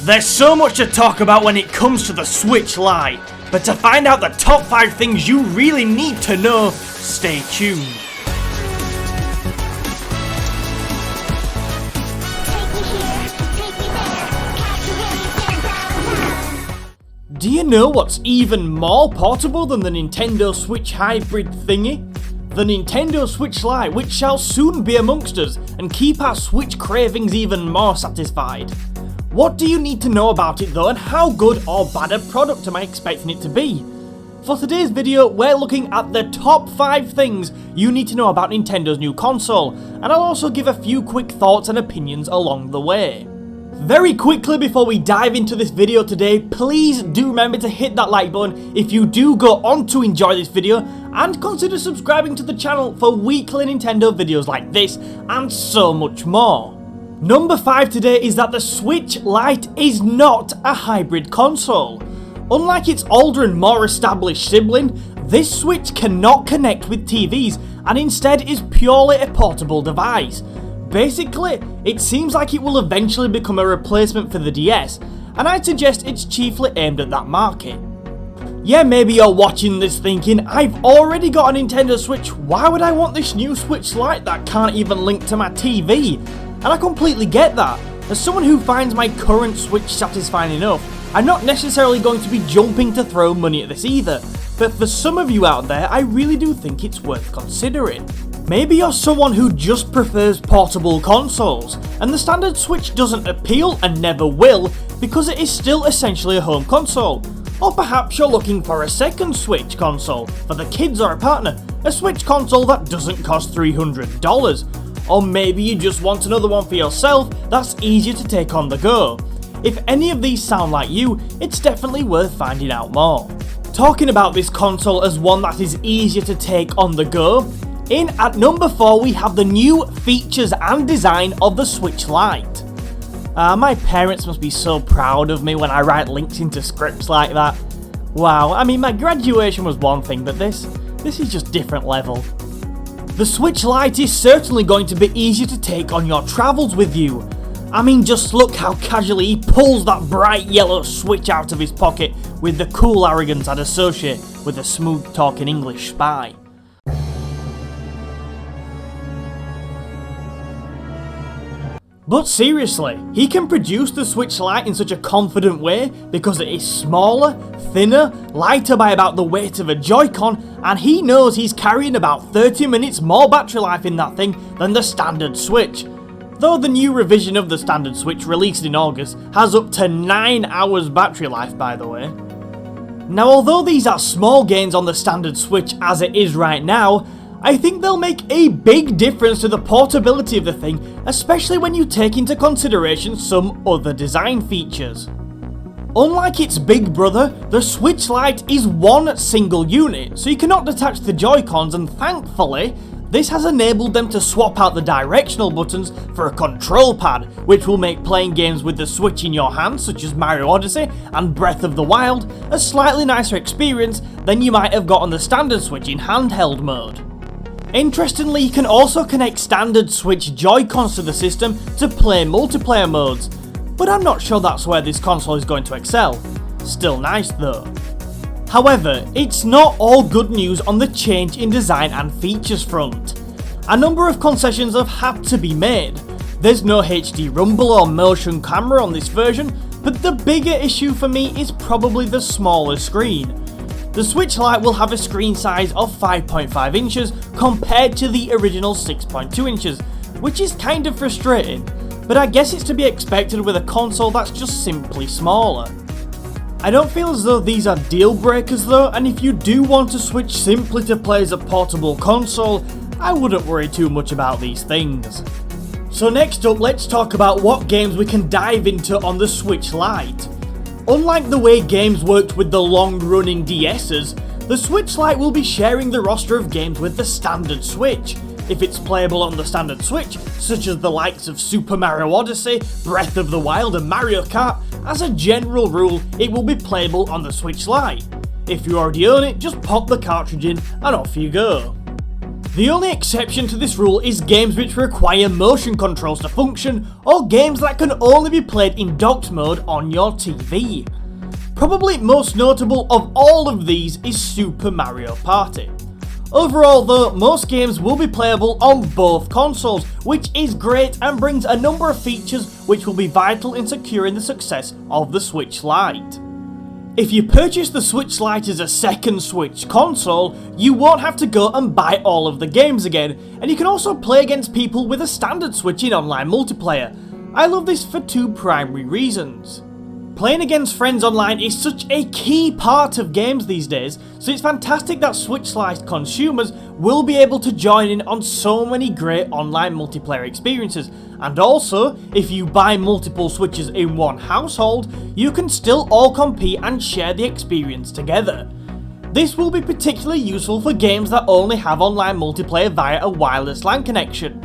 There's so much to talk about when it comes to the Switch Lite, but to find out the top 5 things you really need to know, stay tuned. Do you know what's even more portable than the Nintendo Switch hybrid thingy? The Nintendo Switch Lite, which shall soon be amongst us and keep our Switch cravings even more satisfied. What do you need to know about it though, and how good or bad a product am I expecting it to be? For today's video, we're looking at the top 5 things you need to know about Nintendo's new console, and I'll also give a few quick thoughts and opinions along the way. Very quickly before we dive into this video today, please do remember to hit that like button if you do go on to enjoy this video, and consider subscribing to the channel for weekly Nintendo videos like this and so much more. Number 5 today is that the Switch Lite is not a hybrid console. Unlike its older and more established sibling, this Switch cannot connect with TVs and instead is purely a portable device. Basically, it seems like it will eventually become a replacement for the DS, and I'd suggest it's chiefly aimed at that market. Yeah, maybe you're watching this thinking, I've already got a Nintendo Switch, why would I want this new Switch Lite that can't even link to my TV? And I completely get that. As someone who finds my current Switch satisfying enough, I'm not necessarily going to be jumping to throw money at this either, but for some of you out there, I really do think it's worth considering. Maybe you're someone who just prefers portable consoles, and the standard Switch doesn't appeal and never will because it is still essentially a home console. Or perhaps you're looking for a second Switch console for the kids or a partner, a Switch console that doesn't cost $300. Or maybe you just want another one for yourself that's easier to take on the go. If any of these sound like you, it's definitely worth finding out more. Talking about this console as one that is easier to take on the go, in at number 4 we have the new features and design of the Switch Lite. My parents must be so proud of me when I write links into scripts like that. Wow, I mean my graduation was one thing, but this is just different level. The Switch Lite is certainly going to be easier to take on your travels with you. I mean, just look how casually he pulls that bright yellow Switch out of his pocket with the cool arrogance I'd associate with a smooth talking English spy. But seriously, he can produce the Switch Lite in such a confident way because it is smaller, thinner, lighter by about the weight of a Joy-Con, and he knows he's carrying about 30 minutes more battery life in that thing than the standard Switch. Though the new revision of the standard Switch released in August has up to 9 hours battery life, by the way. Now, although these are small gains on the standard Switch as it is right now, I think they'll make a big difference to the portability of the thing, especially when you take into consideration some other design features. Unlike its big brother, the Switch Lite is one single unit, so you cannot detach the Joy-Cons, and thankfully, this has enabled them to swap out the directional buttons for a control pad, which will make playing games with the Switch in your hand, such as Mario Odyssey and Breath of the Wild, a slightly nicer experience than you might have got on the standard Switch in handheld mode. Interestingly, you can also connect standard Switch Joy-Cons to the system to play multiplayer modes, but I'm not sure that's where this console is going to excel. Still nice though. However, it's not all good news on the change in design and features front. A number of concessions have had to be made. There's no HD rumble or motion camera on this version, but the bigger issue for me is probably the smaller screen. The Switch Lite will have a screen size of 5.5 inches compared to the original 6.2 inches, which is kind of frustrating, but I guess it's to be expected with a console that's just simply smaller. I don't feel as though these are deal breakers though, and if you do want to switch simply to play as a portable console, I wouldn't worry too much about these things. So next up, let's talk about what games we can dive into on the Switch Lite. Unlike the way games worked with the long-running DS's, the Switch Lite will be sharing the roster of games with the standard Switch. If it's playable on the standard Switch, such as the likes of Super Mario Odyssey, Breath of the Wild and Mario Kart, as a general rule, it will be playable on the Switch Lite. If you already own it, just pop the cartridge in and off you go. The only exception to this rule is games which require motion controls to function, or games that can only be played in docked mode on your TV. Probably most notable of all of these is Super Mario Party. Overall though, most games will be playable on both consoles, which is great and brings a number of features which will be vital in securing the success of the Switch Lite. If you purchase the Switch Lite as a second Switch console, you won't have to go and buy all of the games again, and you can also play against people with a standard Switch in online multiplayer. I love this for two primary reasons. Playing against friends online is such a key part of games these days, so it's fantastic that Switch Lite consumers will be able to join in on so many great online multiplayer experiences, and also, if you buy multiple Switches in one household, you can still all compete and share the experience together. This will be particularly useful for games that only have online multiplayer via a wireless LAN connection.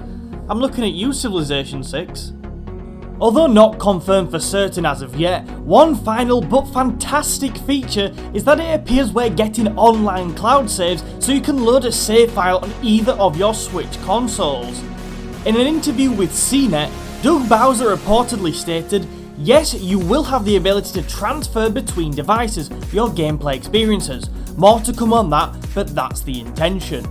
I'm looking at you, Civilization 6. Although not confirmed for certain as of yet, one final but fantastic feature is that it appears we're getting online cloud saves so you can load a save file on either of your Switch consoles. In an interview with CNET, Doug Bowser reportedly stated, "Yes, you will have the ability to transfer between devices for your gameplay experiences. More to come on that, but that's the intention."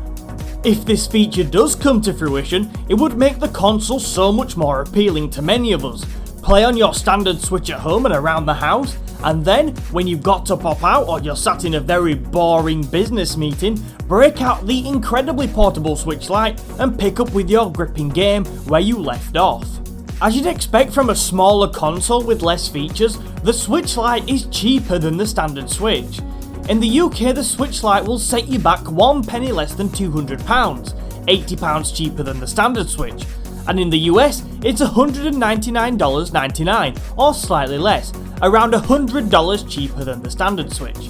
If this feature does come to fruition, it would make the console so much more appealing to many of us. Play on your standard Switch at home and around the house, and then, when you've got to pop out or you're sat in a very boring business meeting, break out the incredibly portable Switch Lite and pick up with your gripping game where you left off. As you'd expect from a smaller console with less features, the Switch Lite is cheaper than the standard Switch. In the UK, the Switch Lite will set you back one penny less than £200, £80 cheaper than the standard Switch, and in the US, it's $199.99, or slightly less, around $100 cheaper than the standard Switch.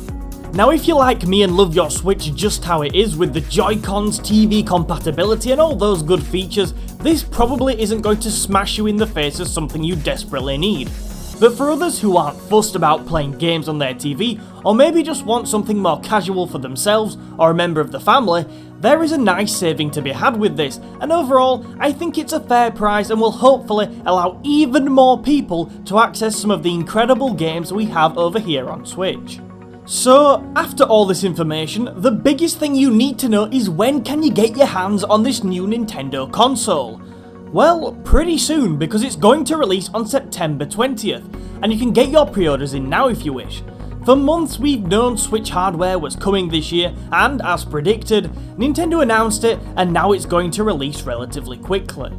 Now if you're like me and love your Switch just how it is with the Joy-Cons, TV compatibility and all those good features, this probably isn't going to smash you in the face as something you desperately need. But for others who aren't fussed about playing games on their TV, or maybe just want something more casual for themselves or a member of the family, there is a nice saving to be had with this, and overall, I think it's a fair price and will hopefully allow even more people to access some of the incredible games we have over here on Switch. So, after all this information, the biggest thing you need to know is when can you get your hands on this new Nintendo console? Well, pretty soon, because it's going to release on September 20th, and you can get your pre-orders in now if you wish. For months we've known Switch hardware was coming this year, and as predicted, Nintendo announced it, and now it's going to release relatively quickly.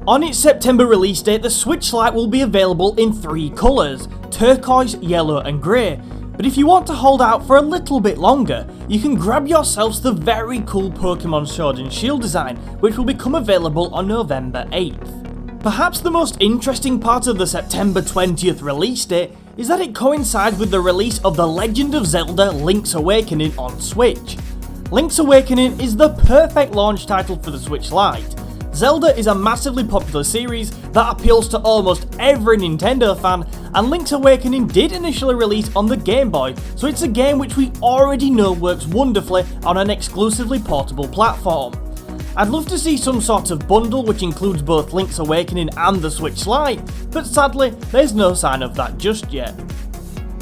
On its September release date, the Switch Lite will be available in 3 colours, turquoise, yellow and grey. But if you want to hold out for a little bit longer, you can grab yourselves the very cool Pokemon Sword and Shield design, which will become available on November 8th. Perhaps the most interesting part of the September 20th release date is that it coincides with the release of The Legend of Zelda Link's Awakening on Switch. Link's Awakening is the perfect launch title for the Switch Lite. Zelda is a massively popular series that appeals to almost every Nintendo fan, and Link's Awakening did initially release on the Game Boy, so it's a game which we already know works wonderfully on an exclusively portable platform. I'd love to see some sort of bundle which includes both Link's Awakening and the Switch Lite, but sadly, there's no sign of that just yet.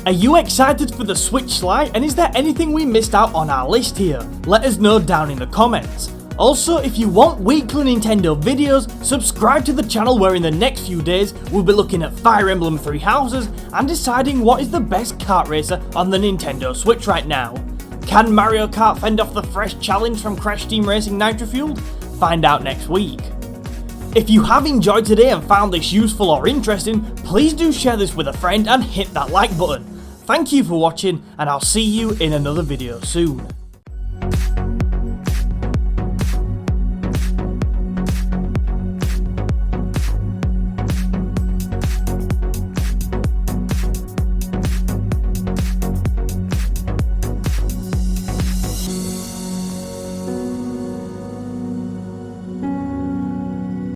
Are you excited for the Switch Lite, and is there anything we missed out on our list here? Let us know down in the comments. Also, if you want weekly Nintendo videos, subscribe to the channel where in the next few days we'll be looking at Fire Emblem Three Houses and deciding what is the best kart racer on the Nintendo Switch right now. Can Mario Kart fend off the fresh challenge from Crash Team Racing Nitro Fueled? Find out next week. If you have enjoyed today and found this useful or interesting, please do share this with a friend and hit that like button. Thank you for watching, and I'll see you in another video soon.